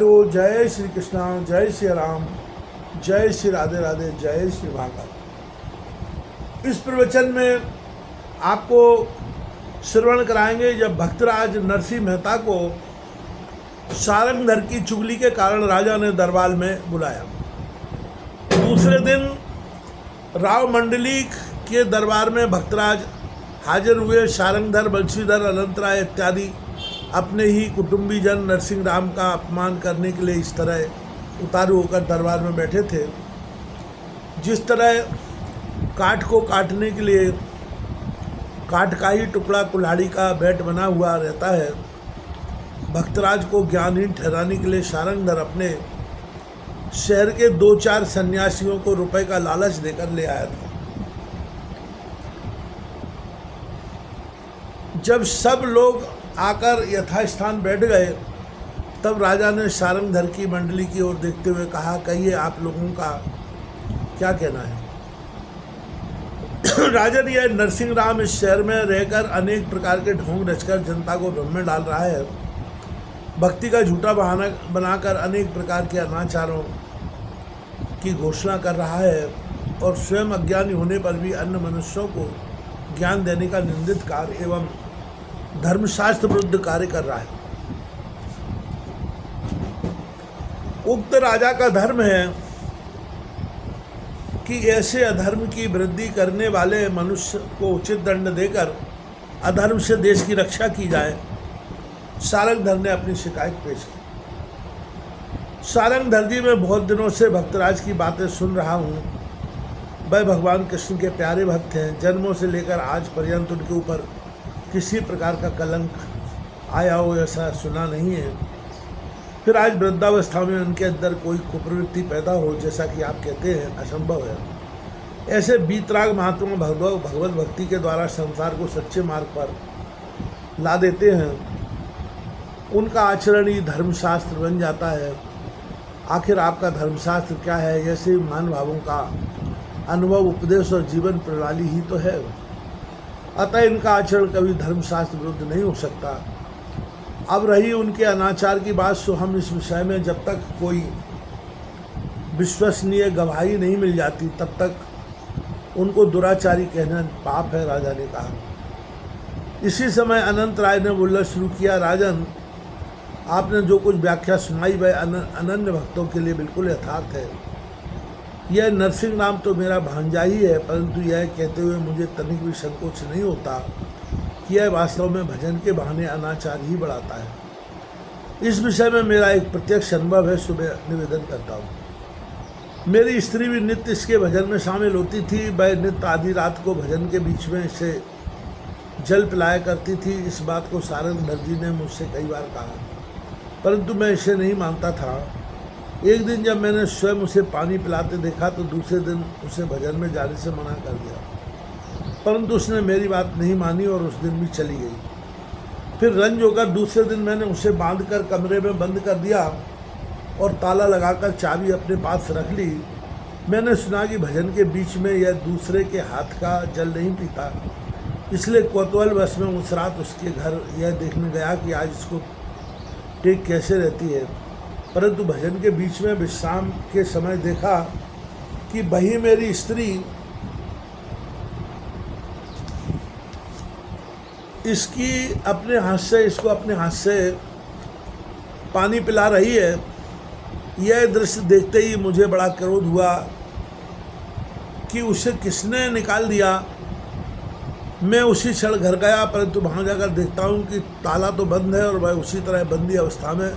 Hello, जय श्री कृष्णा, जय श्री राम, जय श्री राधे राधे, जय श्री भागवत। इस प्रवचन में आपको श्रवण कराएंगे जब भक्तराज नरसिंह मेहता को सारंगधर की चुगली के कारण राजा ने दरबार में बुलाया। दूसरे दिन राव मंडली के दरबार में भक्तराज हाजिर हुए। सारंगधर, बंशीधर, अनंतराय इत्यादि अपने ही कुटुंबी जन नरसिंह राम का अपमान करने के लिए इस तरह उतारू होकर दरबार में बैठे थे। जिस तरह काठ को काटने के लिए काठ का ही टुकड़ा कुल्हाड़ी का बैट बना हुआ रहता है, भक्तराज को ज्ञानहीन ठहराने के लिए सारंगधर अपने शहर के 2-4 सन्यासियों को रुपए का लालच देकर ले आया था। जब सब लोग आकर यथास्थान बैठ गए, तब राजा ने सारंगधर की मंडली की ओर देखते हुए कहा, कहिए आप लोगों का क्या कहना है। राजन, यह नरसिंह राम इस शहर में रहकर अनेक प्रकार के ढोंग रचकर जनता को भ्रम में डाल रहा है। भक्ति का झूठा बहाना बनाकर अनेक प्रकार के अनाचारों की घोषणा कर रहा है और स्वयं अज्ञानी होने पर भी अन्य मनुष्यों को ज्ञान देने का निंदित कार्य एवं धर्मशास्त्र विरुद्ध कार्य कर रहा है। उक्त राजा का धर्म है कि ऐसे अधर्म की वृद्धि करने वाले मनुष्य को उचित दंड देकर अधर्म से देश की रक्षा की जाए। सारंगधर ने अपनी शिकायत पेश की। सारंगधर जी, मैं बहुत दिनों से भक्तराज की बातें सुन रहा हूँ। वह भगवान कृष्ण के प्यारे भक्त हैं। जन्मों से लेकर आज पर्यंत उनके ऊपर किसी प्रकार का कलंक आया हो ऐसा सुना नहीं है। फिर आज वृद्धावस्था में उनके अंदर कोई कुप्रवृत्ति पैदा हो, जैसा कि आप कहते हैं, असंभव है। ऐसे बीतराग महात्मा भगवत भक्ति के द्वारा संसार को सच्चे मार्ग पर ला देते हैं। उनका आचरण ही धर्मशास्त्र बन जाता है। आखिर आपका धर्मशास्त्र क्या है? ऐसे मान भावों का अनुभव, उपदेश और जीवन प्रणाली ही तो है। अतः इनका आचरण कभी धर्मशास्त्र विरुद्ध नहीं हो सकता। अब रही उनके अनाचार की बात, सो हम इस विषय में जब तक कोई विश्वसनीय गवाही नहीं मिल जाती, तब तक उनको दुराचारी कहना पाप है, राजा ने कहा। इसी समय अनंत राय ने बोलना शुरू किया, राजन, आपने जो कुछ व्याख्या सुनाई वह अनन्य भक्तों के लिए बिल्कुल यथार्थ है। यह नरसिंह राम तो मेरा भांजा ही है, परंतु यह कहते हुए मुझे तनिक भी संकोच नहीं होता कि यह वास्तव में भजन के बहाने अनाचार ही बढ़ाता है। इस विषय में मेरा एक प्रत्यक्ष अनुभव है, सुबह निवेदन करता हूँ। मेरी स्त्री भी नित्य इसके भजन में शामिल होती थी। वह नित्य आधी रात को भजन के बीच में इसे जल पिलाया करती थी। इस बात को सारंगधर जी ने मुझसे कई बार कहा, परंतु मैं इसे नहीं मानता था। एक दिन जब मैंने स्वयं उसे पानी पिलाते देखा तो दूसरे दिन उसे भजन में जाने से मना कर दिया, परंतु उसने मेरी बात नहीं मानी और उस दिन भी चली गई। फिर रंज होकर दूसरे दिन मैंने उसे बांधकर कमरे में बंद कर दिया और ताला लगाकर चाबी अपने पास रख ली। मैंने सुना कि भजन के बीच में यह दूसरे के हाथ का जल नहीं पीता, इसलिए कौतूहलवश में उस रात उसके घर यह देखने गया कि आज इसको टेक कैसे रहती है। परंतु भजन के बीच में विश्राम के समय देखा कि वही मेरी स्त्री इसको अपने हाथ से पानी पिला रही है। यह दृश्य देखते ही मुझे बड़ा क्रोध हुआ कि उसे किसने निकाल दिया। मैं उसी क्षण घर गया, परंतु वहाँ जाकर देखता हूँ कि ताला तो बंद है और वह उसी तरह बंदी अवस्था में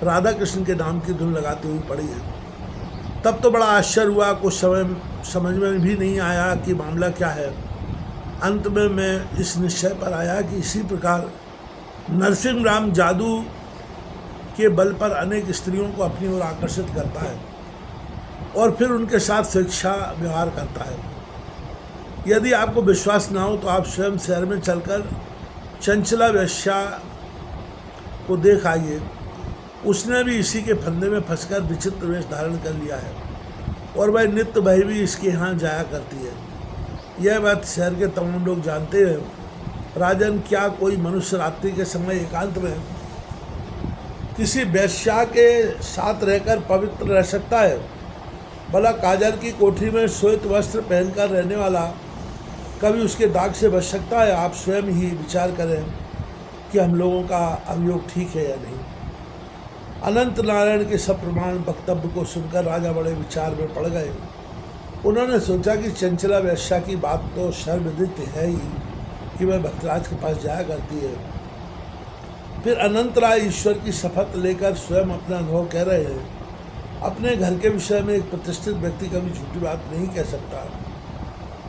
राधा कृष्ण के नाम की धुन लगाती हुई पड़ी है। तब तो बड़ा आश्चर्य हुआ, कुछ समझ में भी नहीं आया कि मामला क्या है। अंत में मैं इस निश्चय पर आया कि इसी प्रकार नरसिंह राम जादू के बल पर अनेक स्त्रियों को अपनी ओर आकर्षित करता है और फिर उनके साथ स्वेच्छा व्यवहार करता है। यदि आपको विश्वास ना हो तो आप स्वयं शहर में चलकर चंचला वेश्या को देख आइए। उसने भी इसी के फंदे में फंसकर विचित्र वेश धारण कर लिया है और वह नित्य वह भी इसके यहाँ जाया करती है। यह बात शहर के तमाम लोग जानते हैं। राजन, क्या कोई मनुष्य रात्रि के समय एकांत में किसी वेश्या के साथ रहकर पवित्र रह सकता है? भला काजल की कोठरी में श्वेत वस्त्र पहनकर रहने वाला कभी उसके दाग से बच सकता है? आप स्वयं ही विचार करें कि हम लोगों का अभियोग ठीक है या नहीं। अनंत नारायण के सप्रमाण वक्तव्य को सुनकर राजा बड़े विचार में पड़ गए। उन्होंने सोचा कि चंचला वेश्या की बात तो सर्वविदित है ही कि वह भक्तराज के पास जाया करती है। फिर अनंत राय ईश्वर की शपथ लेकर स्वयं अपना अनुभव कह रहे हैं। अपने घर के विषय में एक प्रतिष्ठित व्यक्ति कभी झूठी बात नहीं कह सकता।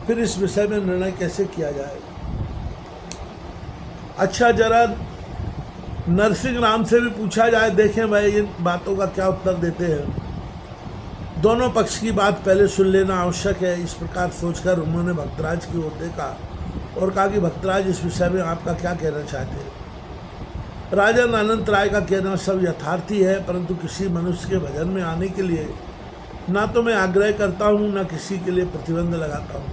फिर इस विषय में निर्णय कैसे किया जाए? अच्छा, जरा नरसिंह राम से भी पूछा जाए, देखें भाई इन बातों का क्या उत्तर देते हैं। दोनों पक्ष की बात पहले सुन लेना आवश्यक है। इस प्रकार सोचकर उन्होंने भक्तराज की ओर देखा और कहा कि भक्तराज, इस विषय में आपका क्या कहना चाहते हैं? राजा अनंत राय का कहना सब यथार्थी है, परंतु किसी मनुष्य के भजन में आने के लिए ना तो मैं आग्रह करता हूँ, ना किसी के लिए प्रतिबंध लगाता हूँ।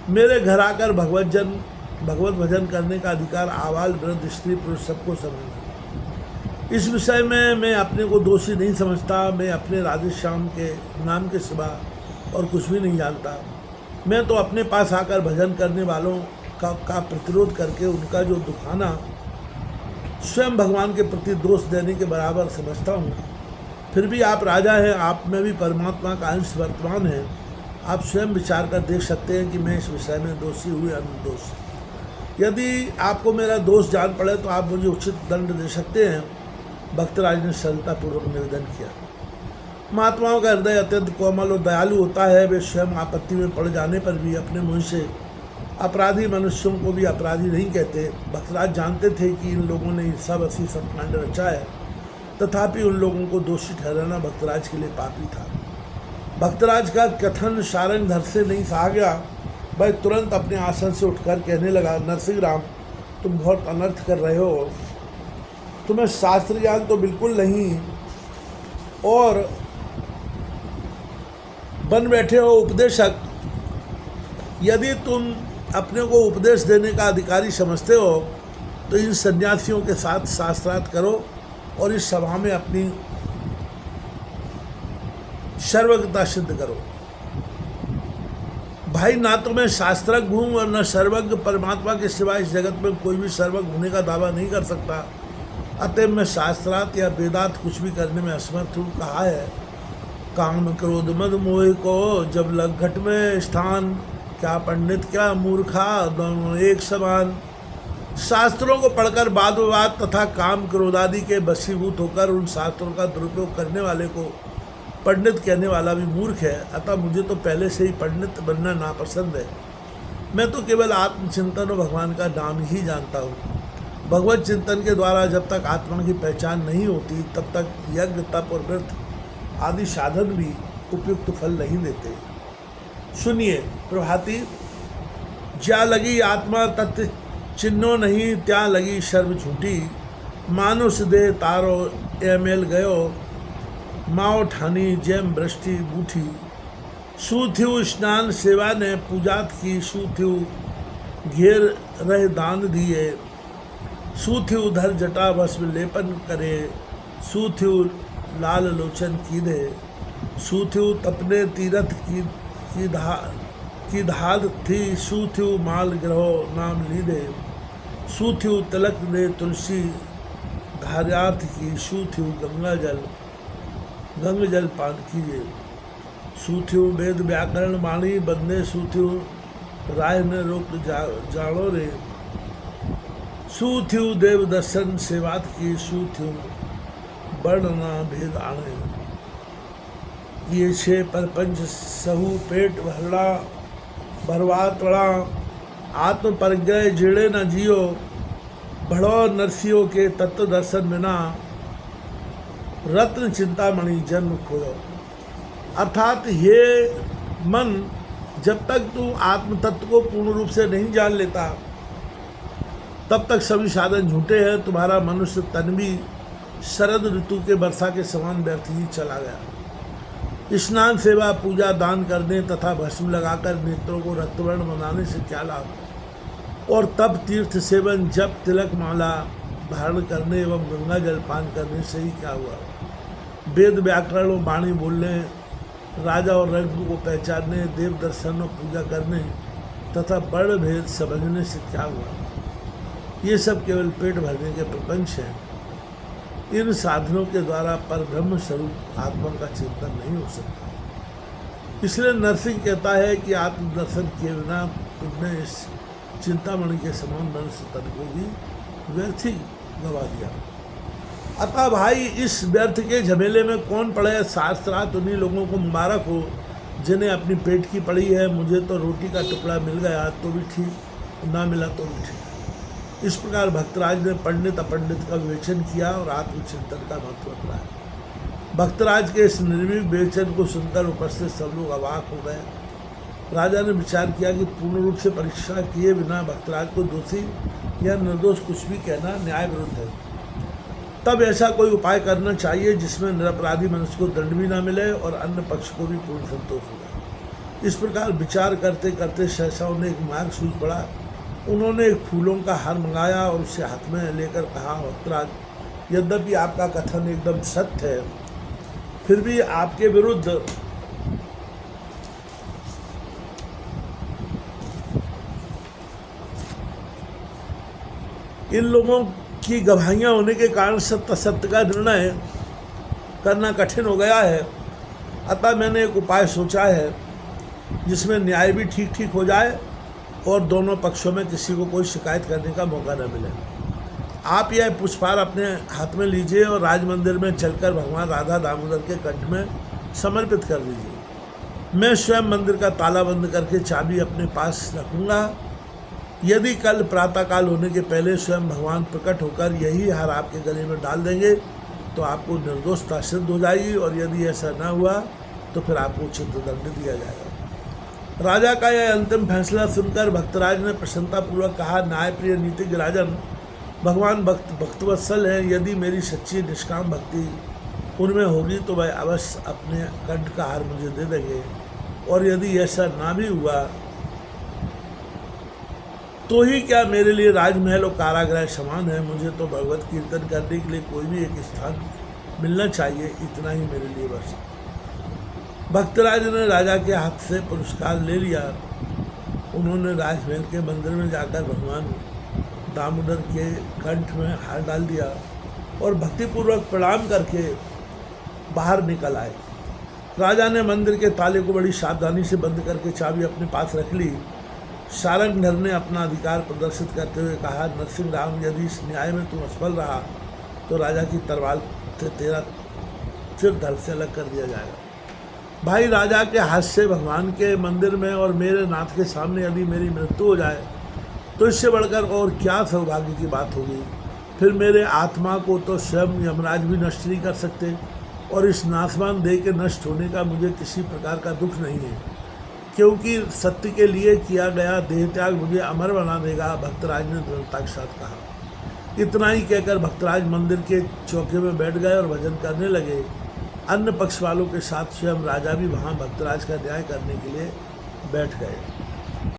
मेरे घर आकर भगवत भजन करने का अधिकार आबाल वृद्ध स्त्री पुरुष सबको समझना। इस विषय में मैं अपने को दोषी नहीं समझता। मैं अपने राधे श्याम के नाम के सिवा और कुछ भी नहीं जानता। मैं तो अपने पास आकर भजन करने वालों का प्रतिरोध करके उनका जो दुखाना स्वयं भगवान के प्रति दोष देने के बराबर समझता हूँ। फिर भी आप राजा हैं, आप में भी परमात्मा का अंश वर्तमान है। आप स्वयं विचार कर देख सकते हैं कि मैं इस विषय में दोषी हुए या निर्दोष। यदि आपको मेरा दोष जान पड़े तो आप मुझे उचित दंड दे सकते हैं। भक्तराज ने सरलतापूर्वक निवेदन किया। महात्माओं का हृदय अत्यंत कोमल और दयालु होता है। वे स्वयं आपत्ति में पड़ जाने पर भी अपने मुँह से अपराधी मनुष्यों को भी अपराधी नहीं कहते। भक्तराज जानते थे कि इन लोगों ने ईर्षावशी सत्कांड रचा है, तथापि उन लोगों को दोषी ठहराना भक्तराज के लिए पापी था। भक्तराज का कथन सारंग धर से नहीं सहा गया। वह तुरंत अपने आसन से उठकर कहने लगा, नरसिंह राम, तुम बहुत अनर्थ कर रहे हो। तुम्हें शास्त्र ज्ञान तो बिल्कुल नहीं और बन बैठे हो उपदेशक। यदि तुम अपने को उपदेश देने का अधिकारी समझते हो तो इन सन्यासियों के साथ शास्त्रार्थ करो और इस सभा में अपनी सर्वज्ञता सिद्ध करो। भाई, ना तो मैं शास्त्रज्ञ हूँ और न सर्वज्ञ। परमात्मा के सिवा इस जगत में कोई भी सर्वज्ञ होने का दावा नहीं कर सकता। अतः मैं शास्त्रार्थ या वेदांत कुछ भी करने में असमर्थ हूँ। कहा है, काम क्रोध मद मोह को जब लग घट में स्थान, क्या पंडित क्या मूर्खा दोनों एक समान। शास्त्रों को पढ़कर वाद विवाद तथा काम क्रोध आदि के वशीभूत होकर उन शास्त्रों का दुरुपयोग करने वाले को पंडित कहने वाला भी मूर्ख है। अतः मुझे तो पहले से ही पंडित बनना नापसंद है। मैं तो केवल आत्मचिंतन और भगवान का नाम ही जानता हूँ। भगवत चिंतन के द्वारा जब तक आत्मा की पहचान नहीं होती तब तक यज्ञ तप और व्रत आदि साधन भी उपयुक्त फल नहीं देते। सुनिए प्रभाती, ज्या लगी आत्मा तत्व चिन्हो नहीं, त्या लगी शर्म झूठी। मानुष दे तारो एमेल गयो, माओ ठानी जैम वृष्टि बूठी। सूथ्यु स्नान सेवा ने पूजात की, सूथ्यु घेर रह दान दिए। सूथ्यु धर जटा भस्म लेपन करे, सूथ्यु लाल लोचन कीधे। सूथ्यु तपने तीरथ की धाद थी, सूथ्यु माल ग्रहो नाम लीधे। सूथ्यु तिलक ने तुलसी धार्यार्थ की, सूथ्यु गंगा जल पान कीजिए। सूथ्यु वेद व्याकरण वाणी बंदे, सूथ्यु राय ने रोक जानो रे। सूथ्यु देव दर्शन सेवात की, सूथ्यु वर्णना भेद आणे। ये छे परपंच सहु पेट भरड़ा भरवा तड़ा। आत्म परिग्रह जिड़े न जियो, बढ़ो नरसियों के तत्व दर्शन बिना। रत्न चिंतामणि जन्म खोयो। अर्थात ये मन, जब तक तू आत्म तत्व को पूर्ण रूप से नहीं जान लेता तब तक सभी साधन झूठे हैं। तुम्हारा मनुष्य तन भी शरद ऋतु के वर्षा के समान व्यर्थ ही चला गया। स्नान सेवा पूजा दान करने तथा भस्म लगाकर नेत्रों को रक्तवर्ण बनाने से क्या लाभ? और तप तीर्थ सेवन जप तिलक माला धारण करने एवं गंगा जल पान करने से ही क्या हुआ? वेद व्याकरण और वाणी बोलने, राजा और रंग को पहचानने, देव दर्शन और पूजा करने तथा वर्ण भेद समझने से क्या हुआ? ये सब केवल पेट भरने के प्रपंच हैं। इन साधनों के द्वारा परब्रह्म स्वरूप आत्मा का चिंतन नहीं हो सकता। इसलिए नरसिंह कहता है कि आत्मदर्शन किए बिना तुमने इस चिंतामणि के समान मनुष्य तन को भी व्यर्थ ही गवा दिया। अतः भाई, इस व्यर्थ के झमेले में कौन पड़े? शास्त्रार्थ उन्हीं लोगों को मुबारक हो जिन्हें अपनी पेट की पड़ी है। मुझे तो रोटी का टुकड़ा मिल गया तो भी ठीक, ना मिला तो भी ठीक। इस प्रकार भक्तराज ने पंडित अपंडित का विवेचन किया और आत्मचिंतन का महत्व बताया। भक्तराज के इस निर्भीक विवेचन को सुनकर उपस्थित सब लोग अवाक हो गए। राजा ने विचार किया कि पूर्ण रूप से परीक्षा किए बिना भक्तराज को दोषी या निर्दोष कुछ भी कहना न्याय विरुद्ध है। तब ऐसा कोई उपाय करना चाहिए जिसमें निरपराधी मनुष्य को दंड भी न मिले और अन्य पक्ष को भी पूर्ण संतोष हो जाए। इस प्रकार विचार करते करते सहसा उन्हें एक मार्ग सूझ पड़ा। उन्होंने एक फूलों का हार मंगाया और उसे हाथ में लेकर कहा, भक्तराज, यद्यपि आपका कथन एकदम सत्य है, फिर भी आपके विरुद्ध इन लोगों की गवाहियां होने के कारण सत्य असत्य का निर्णय करना कठिन हो गया है। अतः मैंने एक उपाय सोचा है जिसमें न्याय भी ठीक ठीक हो जाए और दोनों पक्षों में किसी को कोई शिकायत करने का मौका न मिले। आप यह पुष्पहार अपने हाथ में लीजिए और राज मंदिर में चलकर भगवान राधा दामोदर के कंठ में समर्पित कर दीजिए। मैं स्वयं मंदिर का ताला बंद करके चाबी अपने पास रखूँगा। यदि कल प्रातःकाल होने के पहले स्वयं भगवान प्रकट होकर यही हार आपके गले में डाल देंगे तो आपको निर्दोषता सिद्ध हो जाएगी, और यदि ऐसा न हुआ तो फिर आपको उचित दंड दिया जाएगा। राजा का यह अंतिम फैसला सुनकर भक्तराज ने प्रसन्नतापूर्वक कहा, न्यायप्रिय नीतिज्ञ राजन, भगवान भक्तवत्सल हैं। यदि मेरी सच्ची निष्काम भक्ति उनमें होगी तो वह अवश्य अपने कंठ का हार मुझे दे देंगे, और यदि ऐसा ना भी हुआ तो ही क्या मेरे लिए राजमहल और कारागृह समान है। मुझे तो भगवत कीर्तन करने के लिए कोई भी एक स्थान मिलना चाहिए, इतना ही मेरे लिए बस। भक्तराज ने राजा के हाथ से पुरस्कार ले लिया। उन्होंने राजमहल के मंदिर में जाकर भगवान दामोदर के कंठ में हार डाल दिया और भक्तिपूर्वक प्रणाम करके बाहर निकल आए। राजा ने मंदिर के ताले को बड़ी सावधानी से बंद करके चाबी अपने पास रख ली। सारंगधर ने अपना अधिकार प्रदर्शित करते हुए कहा, नरसिंह राम, यदि इस न्याय में तू असफल रहा तो राजा की तलवार से तेरा सिर धड़ से अलग कर दिया जाएगा। भाई, राजा के हाथ से भगवान के मंदिर में और मेरे नाथ के सामने यदि मेरी मृत्यु हो जाए तो इससे बढ़कर और क्या सौभाग्य की बात होगी। फिर मेरे आत्मा को तो स्वयं यमराज भी नष्ट नहीं कर सकते, और इस नासवान देह के नष्ट होने का मुझे किसी प्रकार का दुख नहीं है, क्योंकि सत्य के लिए किया गया देह त्याग मुझे अमर बना देगा। भक्तराज ने दृढ़ता के साथ कहा। इतना ही कहकर भक्तराज मंदिर के चौके में बैठ गए और भजन करने लगे। अन्य पक्ष वालों के साथ स्वयं राजा भी वहाँ भक्तराज का न्याय करने के लिए बैठ गए।